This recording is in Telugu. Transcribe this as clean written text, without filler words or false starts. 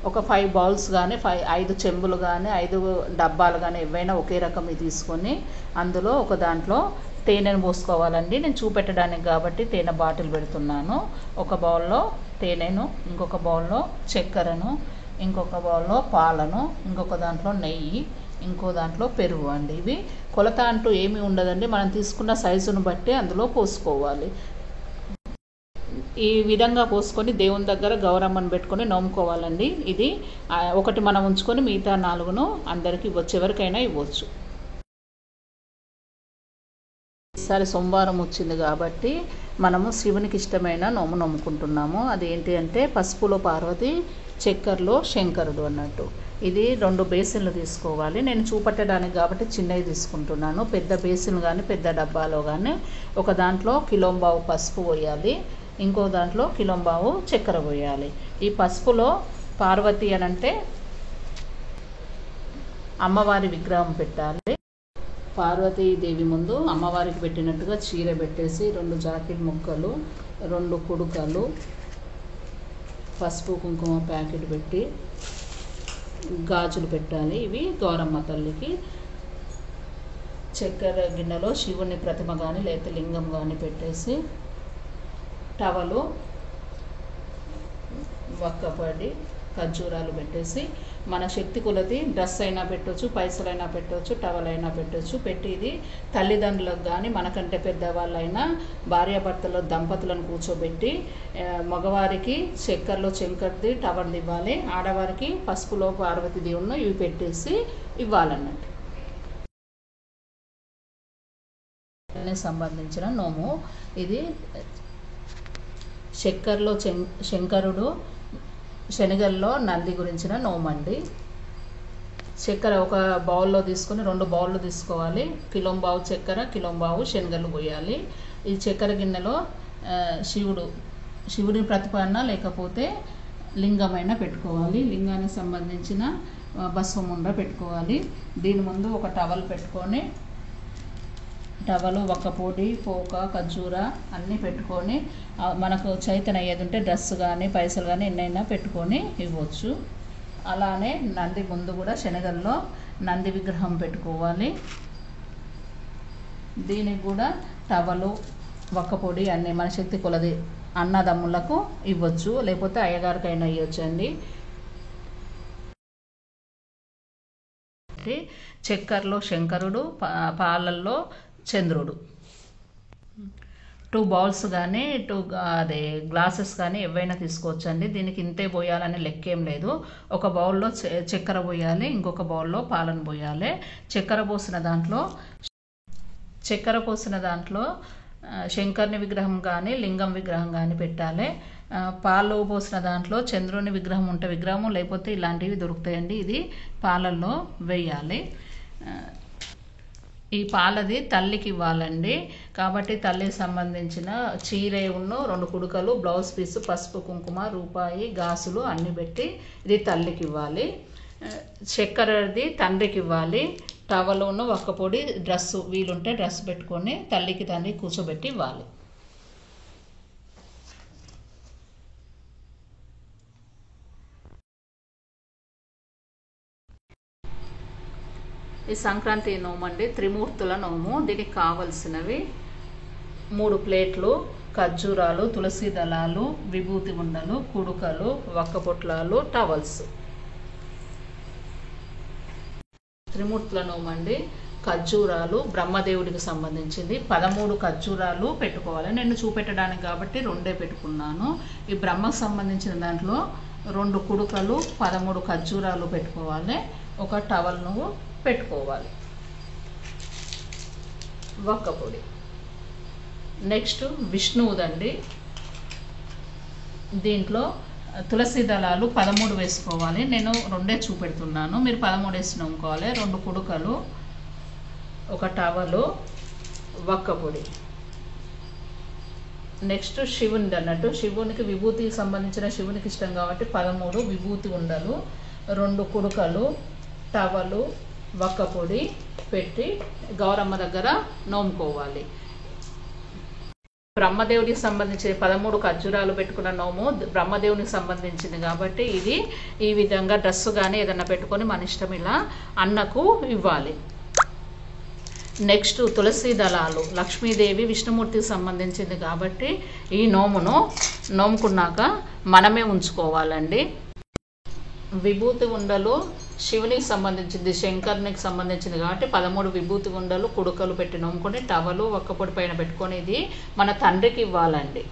ఒక 5 బౌల్స్ కానీ 5 చెంబులు కానీ 5 డబ్బాలు కానీ ఏవైనా ఒకే రకం తీసుకొని అందులో ఒక దాంట్లో తేనెను పోసుకోవాలండి. నేను చూపెట్టడానికి కాబట్టి తేనె బాటిల్ పెడుతున్నాను. ఒక బౌల్లో తేనెను, ఇంకొక బౌల్లో చక్కెరను, ఇంకొక బౌల్లో పాలను, ఇంకొక దాంట్లో నెయ్యి, ఇంకో దాంట్లో పెరుగు అండి. ఇవి కొలత అంటూ ఏమీ ఉండదండి, మనం తీసుకున్న సైజును బట్టి అందులో పోసుకోవాలి. ఈ విధంగా పోసుకొని దేవుని దగ్గర గౌరమ్మను పెట్టుకొని నోముకోవాలండి. ఇది ఒకటి మనం ఉంచుకొని మిగతా 4ను అందరికీ ఎవరికైనా ఇవ్వచ్చు. ఈసారి సోమవారం వచ్చింది కాబట్టి మనము శివునికి ఇష్టమైన నోము నమ్ముకుంటున్నాము. అదేంటి అంటే పసుపులో పార్వతి, చక్కెరలో శంకరుడు అన్నట్టు. ఇది 2 బేసిన్లు తీసుకోవాలి. నేను చూపట్టడానికి కాబట్టి చిన్నవి తీసుకుంటున్నాను. పెద్ద బేసిన్ కానీ పెద్ద డబ్బాలో కానీ ఒక దాంట్లో కిలోంబావు పసుపు పోయాలి, ఇంకో దాంట్లో కిలోంబావు చక్కెర పోయాలి. ఈ పసుపులో పార్వతి అని అంటే అమ్మవారి విగ్రహం పెట్టాలి. పార్వతీదేవి ముందు అమ్మవారికి పెట్టినట్టుగా చీర పెట్టేసి 2 జాకెట్ ముక్కలు, 2 కుడుకలు, పసుపు కుంకుమ ప్యాకెట్ పెట్టి గాజులు పెట్టాలి. ఇవి గౌరమ్మ తల్లికి. చక్కెర గిన్నెలో శివుని ప్రతిమ కానీ లేకపోతే లింగం కానీ పెట్టేసి టవలు, వక్కపడి, ఖర్జూరాలు పెట్టేసి మన శక్తి కొలది డ్రెస్ అయినా పెట్టవచ్చు, పైసలైనా పెట్టవచ్చు, టవల్ అయినా పెట్టవచ్చు. పెట్టి ఇది తల్లిదండ్రులకు కానీ మనకంటే పెద్దవాళ్ళైనా భార్యాభర్తల దంపతులను కూర్చోబెట్టి మగవారికి చక్కెరలో శంకర్ది టవల్ ఇవ్వాలి, ఆడవారికి పసుపులో పార్వతి దేవుణ్ణి ఇవి పెట్టేసి ఇవ్వాలన్నట్టు. సంబంధించిన నోము ఇది. చక్కెరలో శంకరుడు, శనగల్లో నంది గురించిన నోమండి. చక్కెర ఒక బౌల్లో తీసుకొని 2 బౌళ్ళు తీసుకోవాలి. కిలోంబావు చక్కెర, కిలోంబావు శనగలు పోయాలి. ఈ చక్కెర గిన్నెలో శివుడి ప్రతిపాదన లేకపోతే లింగమైనా పెట్టుకోవాలి. లింగానికి సంబంధించిన భస్వముండ పెట్టుకోవాలి. దీని ముందు ఒక టవల్ పెట్టుకొని టవలు, ఒక్కపొడి, పోక, ఖర్జూర అన్నీ పెట్టుకొని మనకు చైతన్య అయ్యేది ఉంటే డ్రెస్ కానీ పైసలు కానీ ఎన్నైనా పెట్టుకొని ఇవ్వచ్చు. అలానే నంది ముందు కూడా శనగల్లో నంది విగ్రహం పెట్టుకోవాలి. దీనికి కూడా టవలు, ఒక్కపొడి అన్నీ మన శక్తి కొలది అన్నదమ్ములకు ఇవ్వచ్చు, లేకపోతే అయ్యగారికైనా ఇవ్వచ్చు అండి. చక్కెరలో శంకరుడు, పాలల్లో చంద్రుడు. 2 బౌల్స్ కానీ 2 గ్లాసెస్ కానీ ఏవైనా తీసుకోవచ్చండి. దీనికి ఇంతే పోయాలని లెక్కేం లేదు. ఒక బౌల్లో చక్కెర పోయాలి, ఇంకొక బౌల్లో పాలను పోయాలి. చక్కెర పోసిన దాంట్లో శంకరుని విగ్రహం కానీ లింగం విగ్రహం కానీ పెట్టాలి. పాలు పోసిన దాంట్లో చంద్రుని విగ్రహం ఉంటే విగ్రహము, లేకపోతే ఇలాంటివి దొరుకుతాయండి. ఇది పాలల్లో వేయాలి. ఈ పాలది తల్లికి ఇవ్వాలండి. కాబట్టి తల్లికి సంబంధించిన చీర 2 కుడుకలు, బ్లౌజ్ పీసు, పసుపు కుంకుమ, రూపాయి, గాసులు అన్నీ పెట్టి ఇది తల్లికి ఇవ్వాలి. చక్కెరది తండ్రికి ఇవ్వాలి. టవలును, ఒక్కపొడి, డ్రెస్సు వీలుంటే డ్రెస్ పెట్టుకొని తల్లికి తండ్రి కూర్చోబెట్టి ఇవ్వాలి. ఈ సంక్రాంతి నోము అండి, త్రిమూర్తుల నోము. దీనికి కావలసినవి 3 ప్లేట్లు, ఖర్జూరాలు, తులసి దళాలు, విభూతి ఉండలు, కుడుకలు, వక్కపొట్లాలు, టవల్స్. త్రిమూర్తుల నోము అండి. ఖర్జూరాలు బ్రహ్మదేవుడికి సంబంధించింది. 13 ఖర్జూరాలు పెట్టుకోవాలి. నేను చూపెట్టడానికి కాబట్టి 2 పెట్టుకున్నాను. ఈ బ్రహ్మకు సంబంధించిన దాంట్లో 2 కుడుకలు, 13 ఖర్జూరాలు పెట్టుకోవాలి. ఒక టవల్ను పెట్టుకోవాలి. వక్కపొడి. నెక్స్ట్ విష్ణువుదండి. దీంట్లో తులసి దళాలు 13 వేసుకోవాలి. నేను 2 చూపెడుతున్నాను, మీరు 13 వేసి నమ్ముకోవాలి. 2 కుడుకలు, ఒక టవలు, వక్కపొడి. నెక్స్ట్ శివునిది అన్నట్టు. శివునికి విభూతికి సంబంధించిన శివునికి ఇష్టం కాబట్టి 13 విభూతి ఉండలు, 2 కుడుకలు, టవలు, వక్కపొడి పెట్టి గౌరమ్మ దగ్గర నోముకోవాలి. బ్రహ్మదేవుడికి సంబంధించిన 13 ఖర్జూరాలు పెట్టుకున్న నోము బ్రహ్మదేవునికి సంబంధించింది కాబట్టి ఇది ఈ విధంగా డ్రెస్సు కానీ ఏదన్నా పెట్టుకొని మన ఇష్టం ఇలా అన్నకు ఇవ్వాలి. నెక్స్ట్ తులసి దళాలు లక్ష్మీదేవి విష్ణుమూర్తికి సంబంధించింది కాబట్టి ఈ నోమును నోముకున్నాక మనమే ఉంచుకోవాలండి. విభూతి ఉండలు శివునికి సంబంధించింది, శంకరునికి సంబంధించింది కాబట్టి 13 విభూతి ఉండలు కుడుకలు పెట్టి నోముకొని టవలు ఒక్కపొడి పైన పెట్టుకొని ఇది మన తండ్రికి ఇవ్వాలండి.